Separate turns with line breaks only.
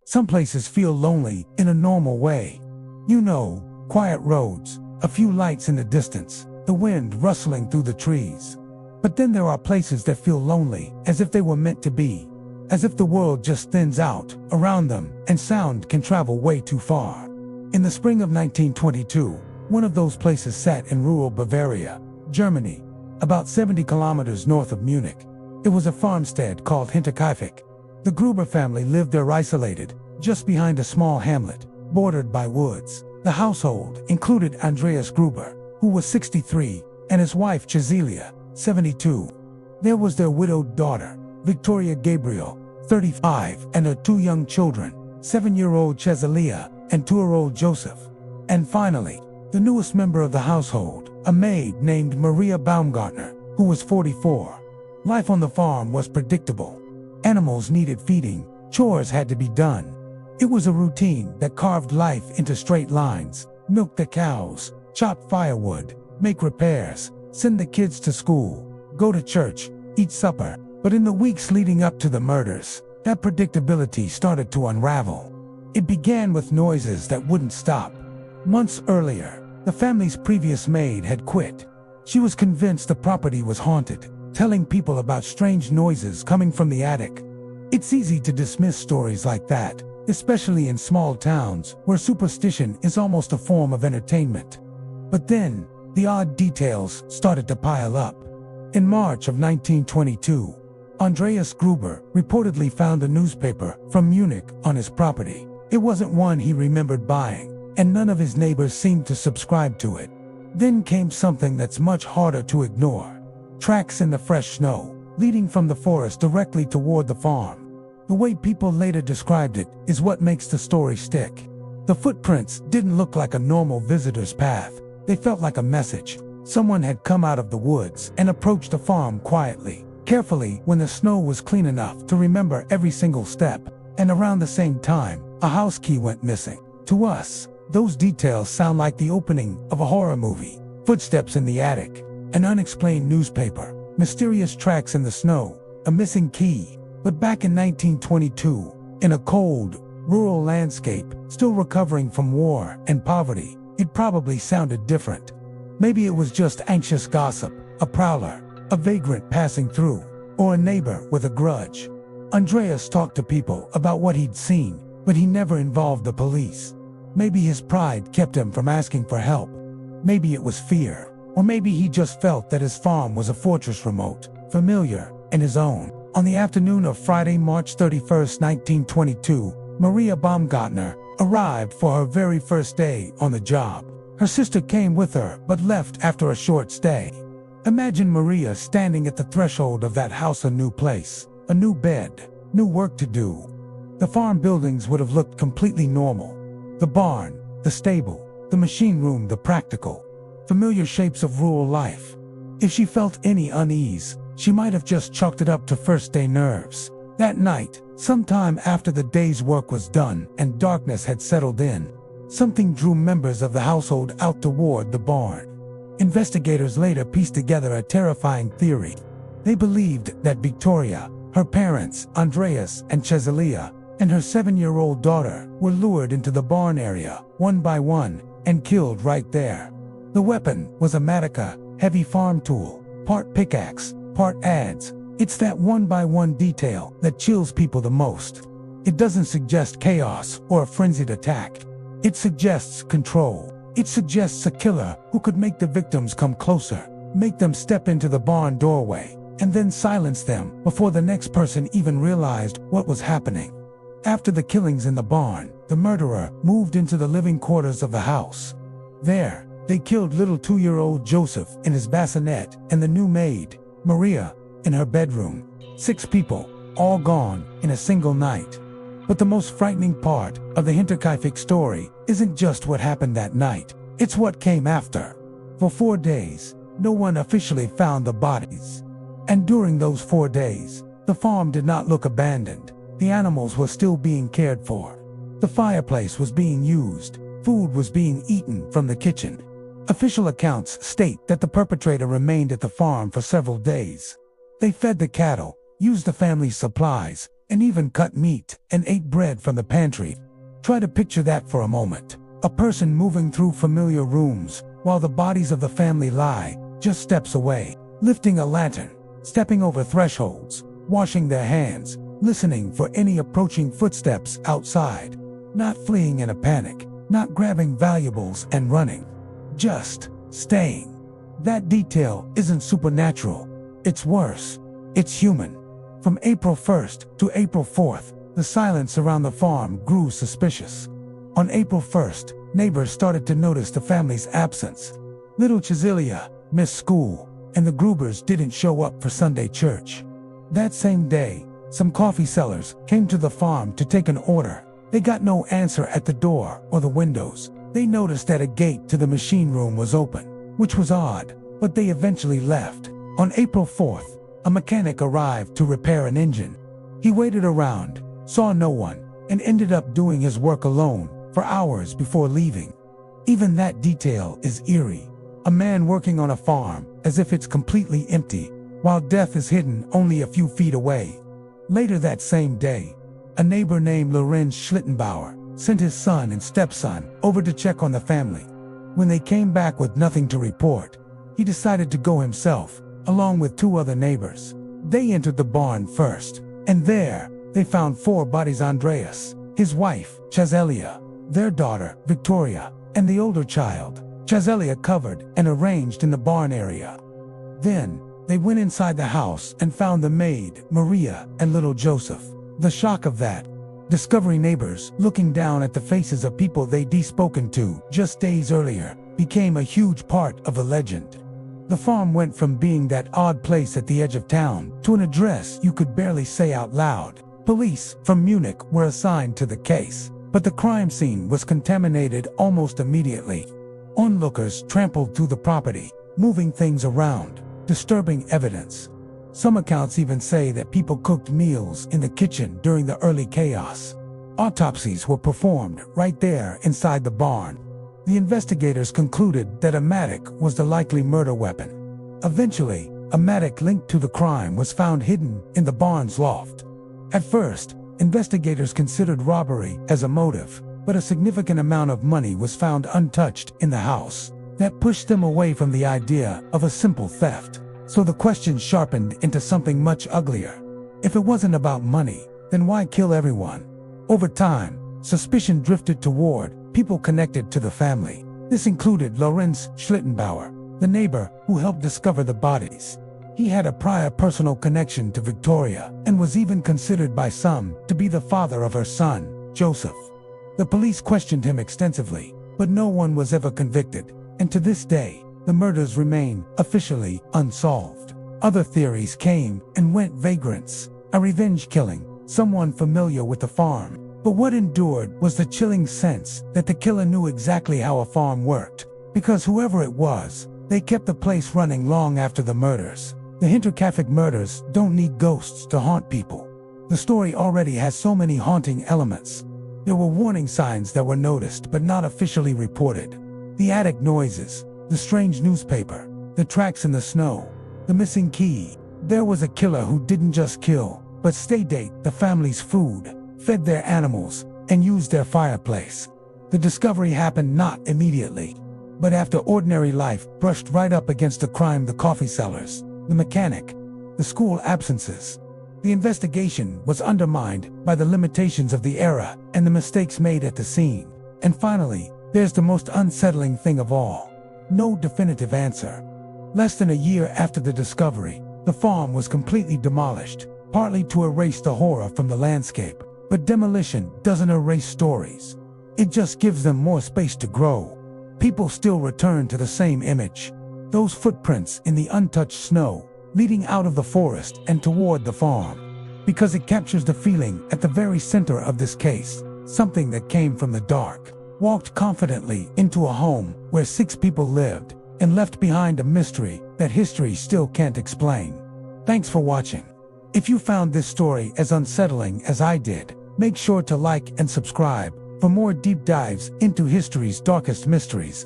Some places feel lonely in a normal way. You know, quiet roads, a few lights in the distance, the wind rustling through the trees. But then there are places that feel lonely, as if they were meant to be. As if the world just thins out around them and sound can travel way too far. In the spring of 1922, one of those places sat in rural Bavaria, Germany, about 70 kilometers north of Munich. It was a farmstead called Hinterkaifeck. The Gruber family lived there isolated, just behind a small hamlet, bordered by woods. The household included Andreas Gruber, who was 63, and his wife Cecilia, 72. There was their widowed daughter, Victoria Gabriel, 35, and her two young children, 7-year-old Cecilia and 2-year-old Joseph. And finally, the newest member of the household, a maid named Maria Baumgartner, who was 44. Life on the farm was predictable. Animals needed feeding, chores had to be done. It was a routine that carved life into straight lines: milk the cows, chop firewood, make repairs, send the kids to school, go to church, eat supper. But in the weeks leading up to the murders, that predictability started to unravel. It began with noises that wouldn't stop. Months earlier, the family's previous maid had quit. She was convinced the property was haunted, telling people about strange noises coming from the attic. It's easy to dismiss stories like that, especially in small towns where superstition is almost a form of entertainment. But then, the odd details started to pile up. In March of 1922, Andreas Gruber reportedly found a newspaper from Munich on his property. It wasn't one he remembered buying, and none of his neighbors seemed to subscribe to it. Then came something that's much harder to ignore. Tracks in the fresh snow, leading from the forest directly toward the farm. The way people later described it is what makes the story stick. The footprints didn't look like a normal visitor's path. They felt like a message. Someone had come out of the woods and approached the farm quietly, carefully, when the snow was clean enough to remember every single step. And around the same time, a house key went missing. To us, those details sound like the opening of a horror movie. Footsteps in the attic, an unexplained newspaper, mysterious tracks in the snow, a missing key. But back in 1922, in a cold, rural landscape, still recovering from war and poverty, it probably sounded different. Maybe it was just anxious gossip, a prowler, a vagrant passing through, or a neighbor with a grudge. Andreas talked to people about what he'd seen, but he never involved the police. Maybe his pride kept him from asking for help. Maybe it was fear, or maybe he just felt that his farm was a fortress, remote, familiar, and his own. On the afternoon of Friday, March 31, 1922, Maria Baumgartner arrived for her very first day on the job. Her sister came with her, but left after a short stay. Imagine Maria standing at the threshold of that house, a new place, a new bed, new work to do. The farm buildings would have looked completely normal. The barn, the stable, the machine room, the practical, familiar shapes of rural life. If she felt any unease, she might have just chalked it up to first-day nerves. That night, sometime after the day's work was done and darkness had settled in, something drew members of the household out toward the barn. Investigators later pieced together a terrifying theory. They believed that Victoria, her parents, Andreas and Cecilia, and her 7-year-old daughter were lured into the barn area, one by one, and killed right there. The weapon was a matica, heavy farm tool, part pickaxe, part adze. It's that one-by-one detail that chills people the most. It doesn't suggest chaos or a frenzied attack. It suggests control. It suggests a killer who could make the victims come closer, make them step into the barn doorway, and then silence them before the next person even realized what was happening. After the killings in the barn, the murderer moved into the living quarters of the house. There, they killed little 2-year-old Joseph in his bassinet and the new maid, Maria, in her bedroom. 6 people, all gone in a single night. But the most frightening part of the Hinterkaifeck story isn't just what happened that night, it's what came after. For 4 days, no one officially found the bodies. And during those 4 days, the farm did not look abandoned. The animals were still being cared for. The fireplace was being used. Food was being eaten from the kitchen. Official accounts state that the perpetrator remained at the farm for several days. They fed the cattle, used the family's supplies, and even cut meat and ate bread from the pantry. Try to picture that for a moment. A person moving through familiar rooms while the bodies of the family lie just steps away, lifting a lantern, stepping over thresholds, washing their hands, listening for any approaching footsteps outside, not fleeing in a panic, not grabbing valuables and running, just staying. That detail isn't supernatural. It's worse. It's human. From April 1st to April 4th, the silence around the farm grew suspicious. On April 1st, neighbors started to notice the family's absence. Little Cecilia missed school, and the Grubers didn't show up for Sunday church. That same day, some coffee sellers came to the farm to take an order. They got no answer at the door or the windows. They noticed that a gate to the machine room was open, which was odd, but they eventually left. On April 4th, a mechanic arrived to repair an engine. He waited around, saw no one, and ended up doing his work alone for hours before leaving. Even that detail is eerie. A man working on a farm as if it's completely empty, while death is hidden only a few feet away. Later that same day, a neighbor named Lorenz Schlittenbauer sent his son and stepson over to check on the family. When they came back with nothing to report, he decided to go himself, along with two other neighbors. They entered the barn first, and there they found 4 bodies: Andreas, his wife, Chazelia, their daughter, Victoria, and the older child, Chazelia, covered and arranged in the barn area. Then, they went inside the house and found the maid, Maria, and little Joseph. The shock of that discovery, neighbors looking down at the faces of people they'd spoken to just days earlier, became a huge part of the legend. The farm went from being that odd place at the edge of town to an address you could barely say out loud. Police from Munich were assigned to the case, but the crime scene was contaminated almost immediately. Onlookers trampled through the property, moving things around, disturbing evidence. Some accounts even say that people cooked meals in the kitchen during the early chaos. Autopsies were performed right there inside the barn. The investigators concluded that a mattock was the likely murder weapon. Eventually, a mattock linked to the crime was found hidden in the barn's loft. At first, investigators considered robbery as a motive, but a significant amount of money was found untouched in the house. That pushed them away from the idea of a simple theft. So the question sharpened into something much uglier. If it wasn't about money, then why kill everyone? Over time, suspicion drifted toward people connected to the family. This included Lorenz Schlittenbauer, the neighbor who helped discover the bodies. He had a prior personal connection to Victoria and was even considered by some to be the father of her son, Joseph. The police questioned him extensively, but no one was ever convicted, and to this day, the murders remain officially unsolved. Other theories came and went: vagrants, a revenge killing, someone familiar with the farm. But what endured was the chilling sense that the killer knew exactly how a farm worked, because whoever it was, they kept the place running long after the murders. The Hinterkaifeck murders don't need ghosts to haunt people. The story already has so many haunting elements. There were warning signs that were noticed but not officially reported. The attic noises, the strange newspaper, the tracks in the snow, the missing key. There was a killer who didn't just kill, but stayed the family's food, fed their animals, and used their fireplace. The discovery happened not immediately, but after ordinary life brushed right up against the crime: the coffee sellers, the mechanic, the school absences. The investigation was undermined by the limitations of the era and the mistakes made at the scene. And finally, there's the most unsettling thing of all. No definitive answer. Less than a year after the discovery, the farm was completely demolished, partly to erase the horror from the landscape. But demolition doesn't erase stories. It just gives them more space to grow. People still return to the same image. Those footprints in the untouched snow, leading out of the forest and toward the farm. Because it captures the feeling at the very center of this case. Something that came from the dark, walked confidently into a home where 6 people lived, and left behind a mystery that history still can't explain. Thanks for watching. If you found this story as unsettling as I did, make sure to like and subscribe for more deep dives into history's darkest mysteries.